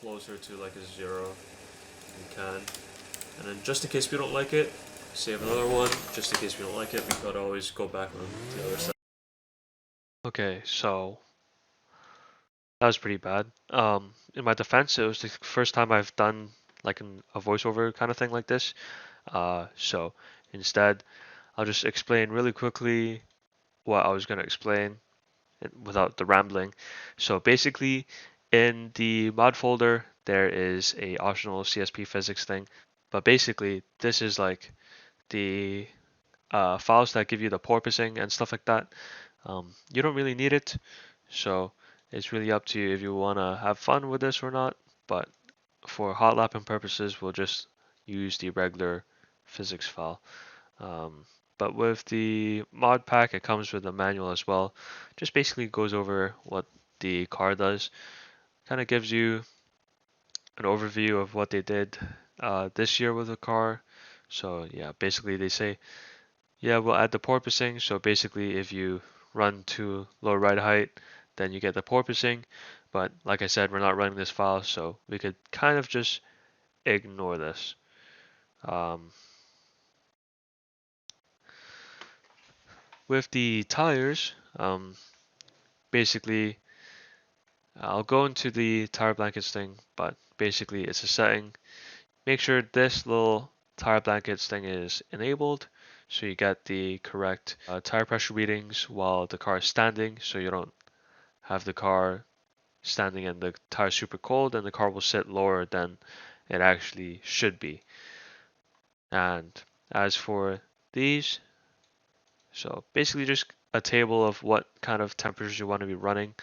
closer to like a 0, we can. And then just in case we don't like it, save another one. Just in case we don't like it, we could always go back on the other side. Okay, so that was pretty bad. In my defense, it was the first time I've done like a voiceover kind of thing like this. So instead, I'll just explain really quickly what I was going to explain without the rambling. So basically, in the mod folder, there is a optional CSP physics thing. But basically, this is like the files that give you the porpoising and stuff like that. You don't really need it. So it's really up to you if you want to have fun with this or not. But for hot lapping purposes, we'll just use the regular physics file. But with the mod pack, it comes with a manual as well. Just basically goes over what the car does. Kind of gives you an overview of what they did this year with the car. So yeah, basically they say, yeah, we'll add the porpoising. So basically if you run to low ride height, then you get the porpoising. But like I said, we're not running this file, so we could kind of just ignore this. With the tires, basically, I'll go into the tire blankets thing, but basically it's a setting. Make sure this little tire blankets thing is enabled, so you get the correct tire pressure readings while the car is standing, so you don't have the car standing and the tire super cold and the car will sit lower than it actually should be. And as for these, so basically just a table of what kind of temperatures you want to be running.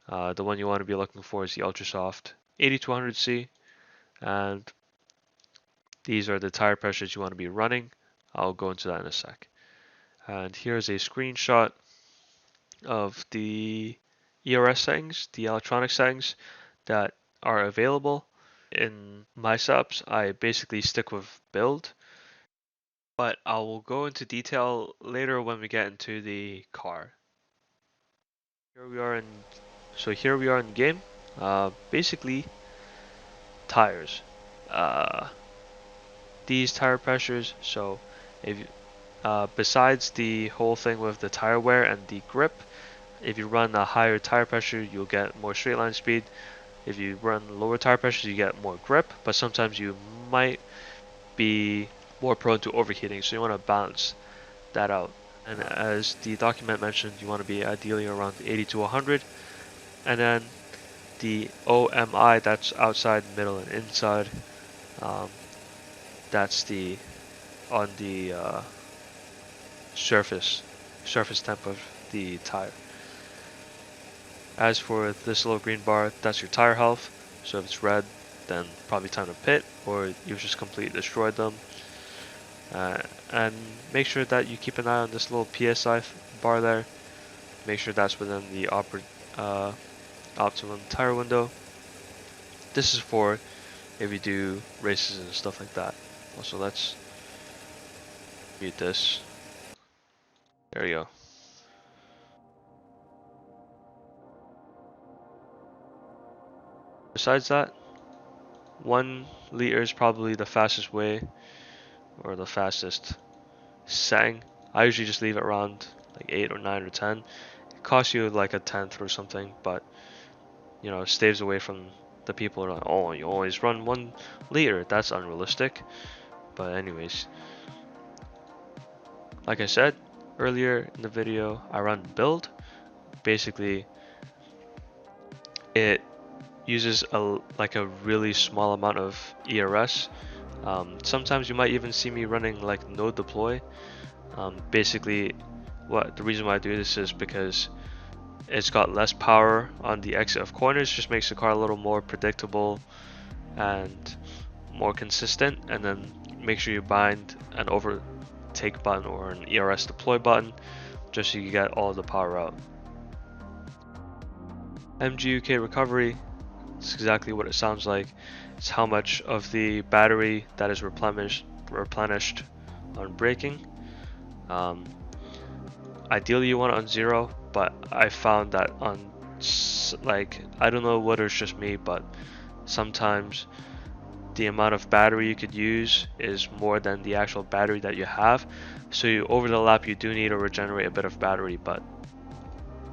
The one you want to be looking for is the Ultrasoft 80 to 100C, and these are the tire pressures you want to be running. I'll go into that in a sec. And here's a screenshot of the ERS settings, the electronic settings that are available. In my subs, I basically stick with build, but I will go into detail later when we get into the car. Here we are in game. Basically, tires. These tire pressures. So, if you, besides the whole thing with the tire wear and the grip, if you run a higher tire pressure, you'll get more straight line speed. If you run lower tire pressures, you get more grip, but sometimes you might be more prone to overheating, so you want to balance that out. And as the document mentioned, you want to be ideally around 80 to 100. And then the OMI, that's outside, middle, and inside. That's the on the surface temp of the tire. As for this little green bar, that's your tire health. So if it's red, then probably time to pit, or you've just completely destroyed them. And make sure that you keep an eye on this little PSI bar there. Make sure that's within the optimum tire window. This is for if you do races and stuff like that. Also, let's mute this. There you go. Besides that, 1 liter is probably the fastest way, or the fastest setting. I usually just leave it around like 8 or 9 or 10. It costs you like a tenth or something, but you know, it stays away from the people who are like, oh, you always run 1 liter. That's unrealistic. But anyways, like I said earlier in the video, I run build. Basically, it uses a really small amount of ERS. Sometimes you might even see me running like no deploy. Basically, the reason why I do this is because it's got less power on the exit of corners, just makes the car a little more predictable and more consistent. And then make sure you bind an overtake button or an ERS deploy button, just so you get all the power out. MGUK recovery, it's exactly what it sounds like. It's how much of the battery that is replenished on braking. Ideally you want it on 0, but I found that on, like, I don't know whether it's just me, but sometimes the amount of battery you could use is more than the actual battery that you have. So over the lap, you do need to regenerate a bit of battery, but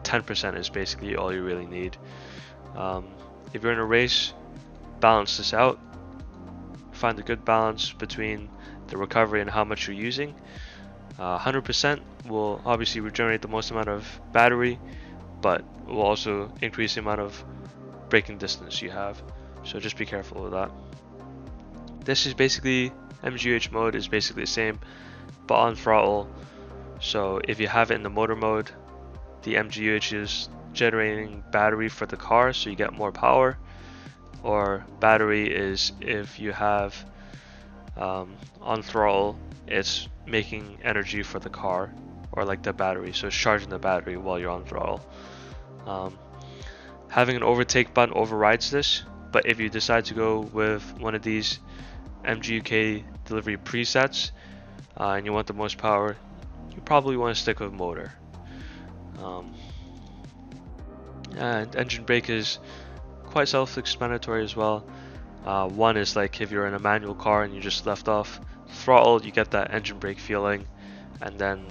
10% is basically all you really need. If you're in a race, balance this out. Find a good balance between the recovery and how much you're using. 100% will obviously regenerate the most amount of battery, but will also increase the amount of braking distance you have. So just be careful with that. This is basically, MGUH mode is basically the same, but on throttle. So if you have it in the motor mode, the MGUH is generating battery for the car, so you get more power. Or battery is if you have on throttle, it's making energy for the car, or like the battery, so it's charging the battery while you're on throttle. Having an overtake button overrides this, but if you decide to go with one of these MGUK delivery presets and you want the most power, you probably want to stick with motor. And engine brake is quite self-explanatory as well. One is like if you're in a manual car and you just left off throttle, you get that engine brake feeling, and then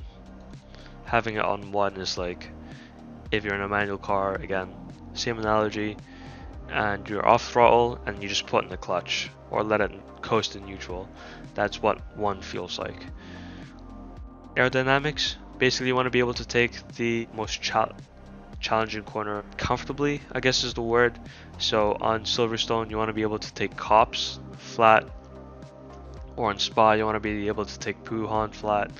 having it on one is like if you're in a manual car, again, same analogy, and you're off throttle and you just put in the clutch or let it coast in neutral. That's what one feels like. Aerodynamics, basically you want to be able to take the most challenging corner comfortably, I guess is the word. So on Silverstone you want to be able to take Kops flat, or on Spa you want to be able to take Puhan flat,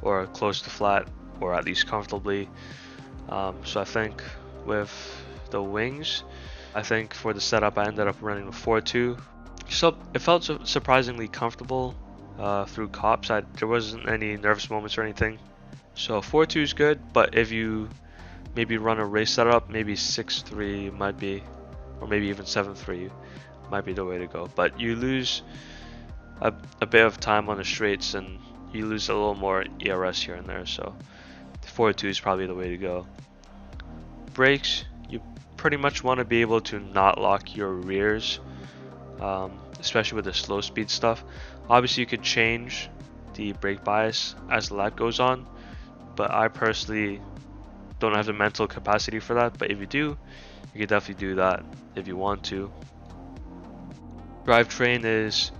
or close to flat, or at least comfortably. So I think with the wings, I think for the setup I ended up running with 4.2. So it felt surprisingly comfortable through Kops. There wasn't any nervous moments or anything. So 4.2 is good, but if you maybe run a race setup, maybe 6.3 might be, or maybe even 7.3 might be the way to go. But you lose a bit of time on the straights, and you lose a little more ERS here and there. So 4.2 is probably the way to go. Brakes, you pretty much want to be able to not lock your rears, especially with the slow speed stuff. Obviously you could change the brake bias as the lap goes on, but I personally don't have the mental capacity for that. But if you do, you can definitely do that if you want to. Drivetrain is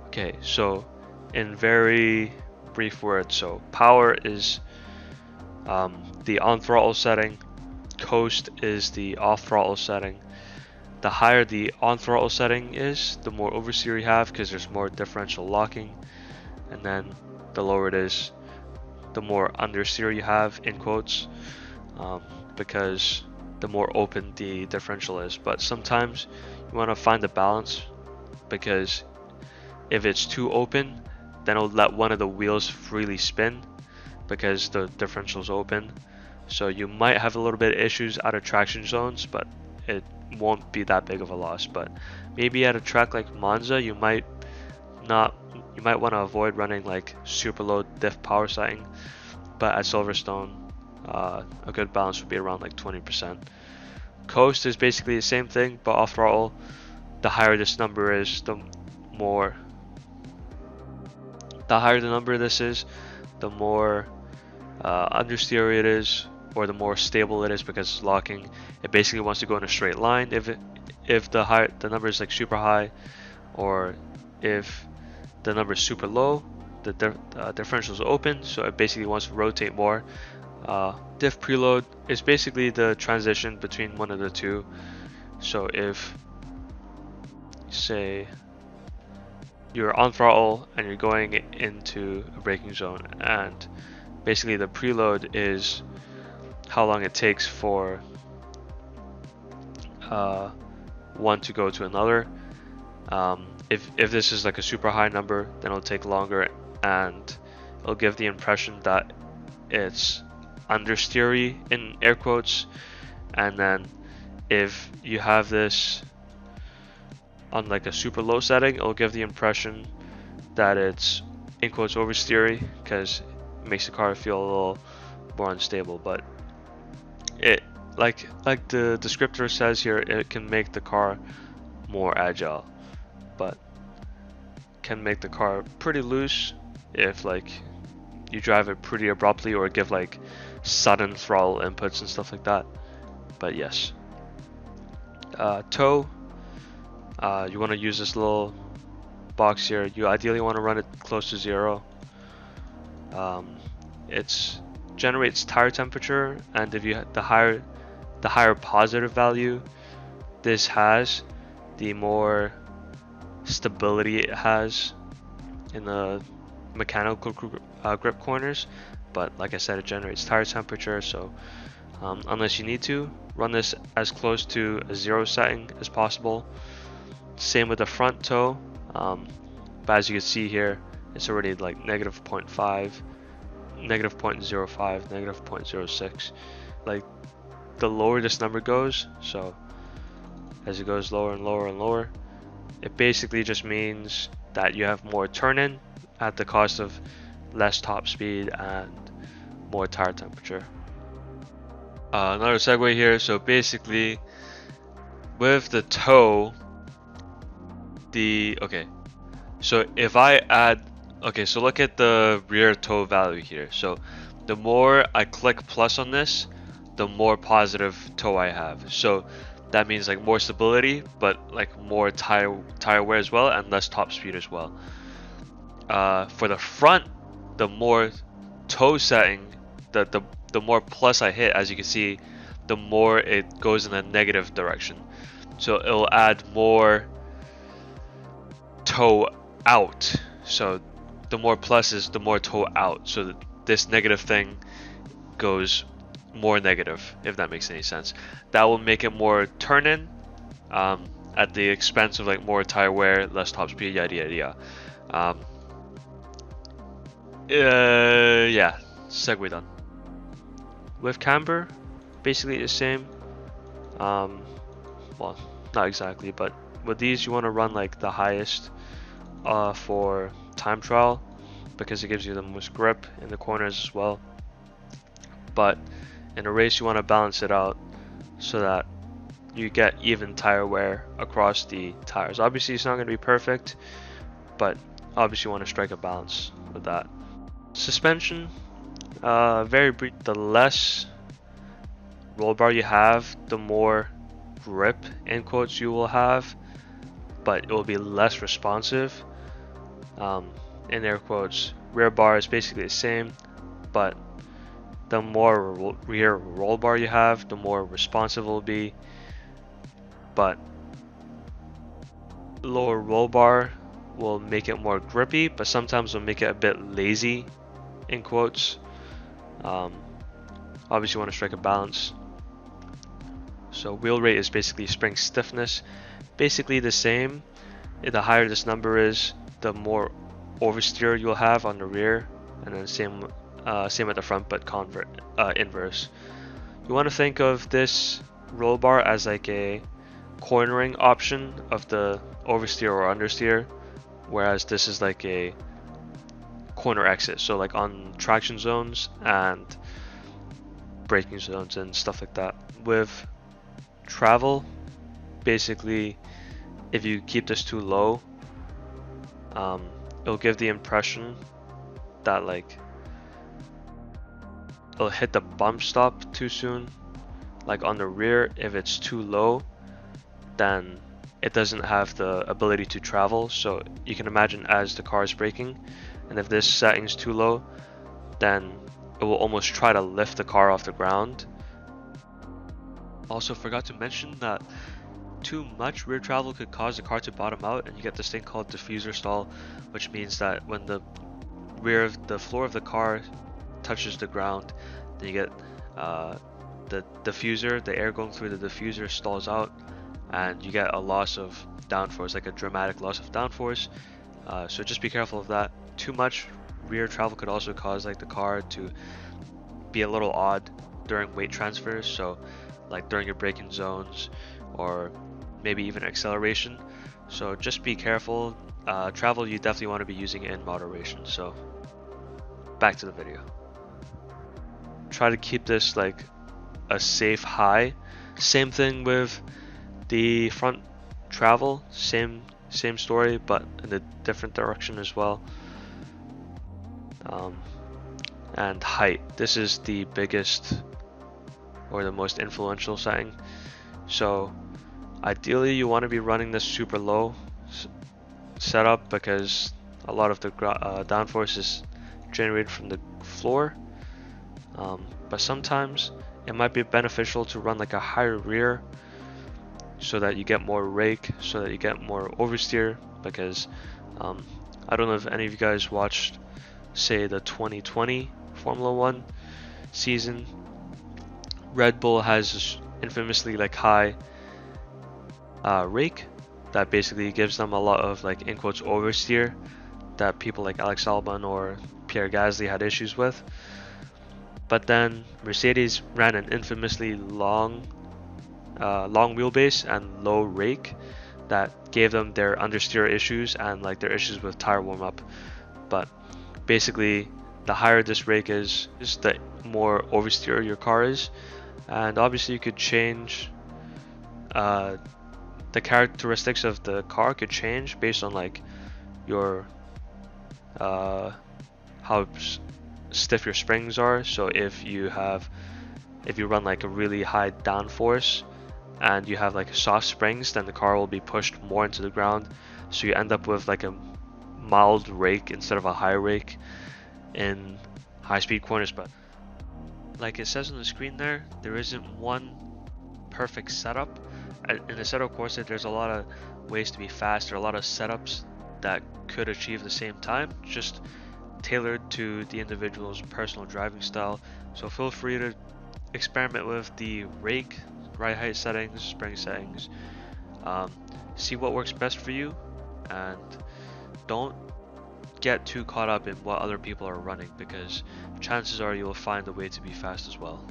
okay, so in very brief words, so power is the on throttle setting, coast is the off throttle setting. The higher the on throttle setting is, the more oversteer you have because there's more differential locking, and then the lower it is, the more understeer you have, in quotes, because the more open the differential is. But sometimes you want to find a balance, because if it's too open, then it'll let one of the wheels freely spin because the differential is open. So you might have a little bit of issues out of traction zones, but it won't be that big of a loss. But maybe at a track like Monza, you might want to avoid running like super low diff power setting. But at Silverstone, a good balance would be around like 20%. Coast is basically the same thing, but off throttle, the higher this number is, the higher the number this is, the more understeer it is, or the more stable it is because it's locking. It basically wants to go in a straight line if the number is like super high, or if the number is super low, the differential is open, so it basically wants to rotate more. Diff preload is basically the transition between one of the two. So if, say, you're on throttle and you're going into a braking zone, and basically the preload is how long it takes for one to go to another. If this is like a super high number, then it'll take longer, and it'll give the impression that it's understeery in air quotes. And then if you have this on like a super low setting, it'll give the impression that it's in quotes oversteery, because it makes the car feel a little more unstable. But it, like the descriptor says here, it can make the car more agile, but can make the car pretty loose if like you drive it pretty abruptly or give like sudden throttle inputs and stuff like that. But yes, tow, you want to use this little box here. You ideally want to run it close to 0. It generates tire temperature, and if you the higher positive value this has, the more stability it has in the mechanical grip corners. But like I said, it generates tire temperature, so unless you need to, run this as close to a 0 setting as possible. Same with the front toe, but as you can see here, it's already like -0.5, -0.05, -0.06. Like the lower this number goes, so as it goes lower and lower and lower, it basically just means that you have more turn-in at the cost of less top speed and more tire temperature. Another segue here. So basically, with the toe, so if I add, so look at the rear toe value here. So the more I click plus on this, the more positive toe I have. So that means like more stability, but like more tire wear as well, and less top speed as well. For the front, the more toe setting, the more plus I hit, as you can see, the more it goes in a negative direction. So it'll add more toe out. So the more pluses, the more toe out. So this negative thing goes more negative, if that makes any sense. That will make it more turn-in at the expense of like more tire wear, less top speed, yada yada yada. Yeah, segue done. With camber, basically the same. Well, not exactly, but with these you want to run like the highest for time trial, because it gives you the most grip in the corners as well. But in a race you want to balance it out so that you get even tire wear across the tires. Obviously it's not going to be perfect, but obviously you want to strike a balance with that. Suspension, very brief. The less roll bar you have, the more grip in quotes you will have, but it will be less responsive. In air quotes, rear bar is basically the same, but the more rear roll bar you have, the more responsive it will be. But lower roll bar will make it more grippy, but sometimes will make it a bit lazy in quotes. Obviously you want to strike a balance. So wheel rate is basically spring stiffness, basically the same. The higher this number is, the more oversteer you'll have on the rear, and then same at the front, but inverse. You want to think of this roll bar as like a cornering option of the oversteer or understeer, whereas this is like a corner exit, so like on traction zones and braking zones and stuff like that. With travel, basically if you keep this too low, it'll give the impression that like it'll hit the bump stop too soon. Like on the rear, if it's too low, then it doesn't have the ability to travel. So you can imagine as the car is braking, and if this setting's too low, then it will almost try to lift the car off the ground. Also forgot to mention that too much rear travel could cause the car to bottom out, and you get this thing called diffuser stall, which means that when the floor of the car touches the ground, then you get the diffuser, the air going through the diffuser stalls out, and you get a loss of downforce, like a dramatic loss of downforce. So just be careful of that. Too much rear travel could also cause like the car to be a little odd during weight transfers, so like during your braking zones or maybe even acceleration. So just be careful. Travel you definitely want to be using in moderation. So back to the video. Try to keep this like a safe high. Same thing with the front travel, same story, but in a different direction as well. And height, this is the biggest or the most influential setting. So ideally you want to be running this super low setup because a lot of the downforce is generated from the floor, but sometimes it might be beneficial to run like a higher rear so that you get more rake, so that you get more oversteer, because I don't know if any of you guys watched, say, the 2020 Formula 1 season. Red Bull has infamously like high rake that basically gives them a lot of like in quotes oversteer that people like Alex Albon or Pierre Gasly had issues with. But then Mercedes ran an infamously long wheelbase and low rake that gave them their understeer issues and like their issues with tire warm up. But basically the higher this rake is the more oversteer your car is. And obviously you could change the characteristics of the car could change based on like your how stiff your springs are. So if you run like a really high downforce and you have like soft springs, then the car will be pushed more into the ground, so you end up with like a mild rake instead of a high rake in high speed corners. But like it says on the screen there isn't one perfect setup. In the setup course, there's a lot of ways to be fast. There are a lot of setups that could achieve the same time, just tailored to the individual's personal driving style. So feel free to experiment with the rake, ride height settings, spring settings, see what works best for you, and don't get too caught up in what other people are running, because chances are you'll find a way to be fast as well.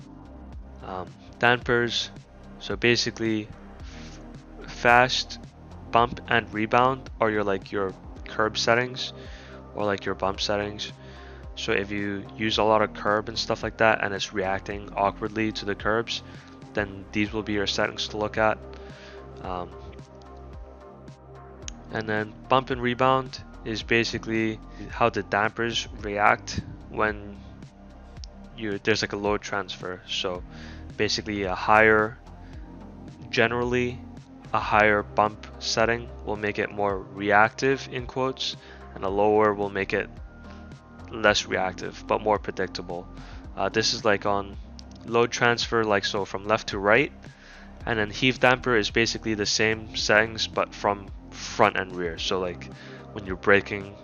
Dampers, so basically fast bump and rebound are your curb settings or like your bump settings. So if you use a lot of curb and stuff like that and it's reacting awkwardly to the curbs, then these will be your settings to look at. And then bump and rebound is basically how the dampers react when there's like a load transfer. So basically generally a higher bump setting will make it more reactive in quotes, and a lower will make it less reactive but more predictable. This is like on load transfer, like so from left to right, and then heave damper is basically the same settings but from front and rear. So like when you're braking,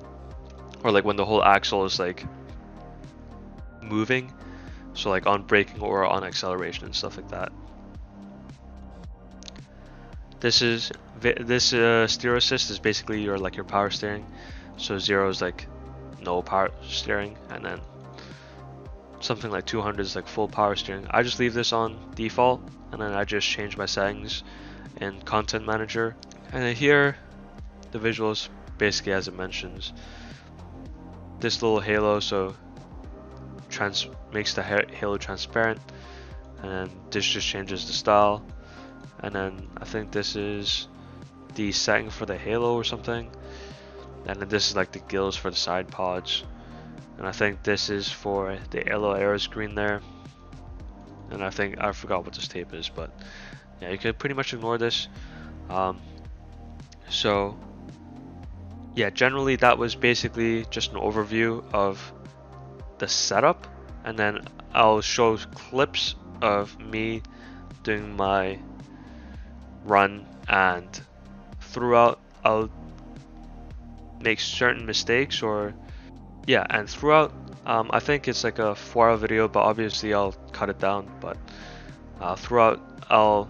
or like when the whole axle is like moving, so like on braking or on acceleration and stuff like that. This steer assist is basically your power steering. So 0 is like no power steering, and then something like 200 is like full power steering. I just leave this on default, and then I just change my settings in Content Manager. And then here, the visuals basically as it mentions. This little halo, so makes the halo transparent, and then this just changes the style. And then I think this is the setting for the halo or something, and then this is like the gills for the side pods, and I think this is for the Aero screen there, and I forgot what this tape is, but yeah, you can pretty much ignore this. So yeah, generally that was basically just an overview of the setup, and then I'll show clips of me doing my run, and throughout I'll make certain mistakes, and throughout I think it's like a 4-hour video, but obviously I'll cut it down, but throughout I'll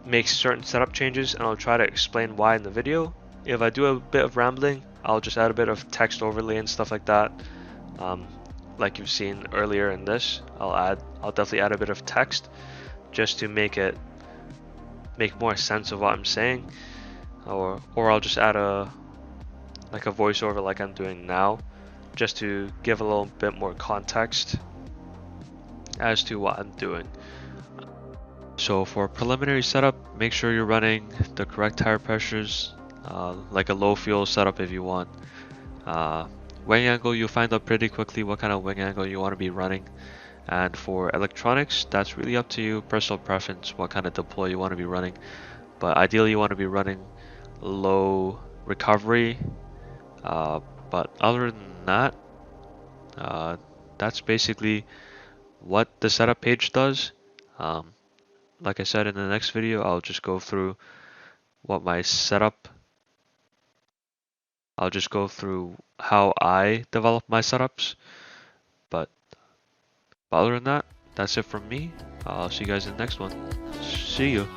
make certain setup changes and I'll try to explain why in the video. If I do a bit of rambling, I'll just add a bit of text overlay and stuff like that. Like you've seen earlier in this, I'll definitely add a bit of text just to make more sense of what I'm saying, or I'll just add a voiceover like I'm doing now, just to give a little bit more context as to what I'm doing. So for preliminary setup, make sure you're running the correct tire pressures, like a low fuel setup if you want. Wing angle, you'll find out pretty quickly what kind of wing angle you want to be running. And for electronics, that's really up to you, personal preference, what kind of deploy you want to be running. But ideally you want to be running low recovery. But other than that, that's basically what the setup page does. Like I said, in the next video, I'll just go through what my setup, I'll just go through how I develop my setups. But other than that, that's it from me. I'll see you guys in the next one. See you.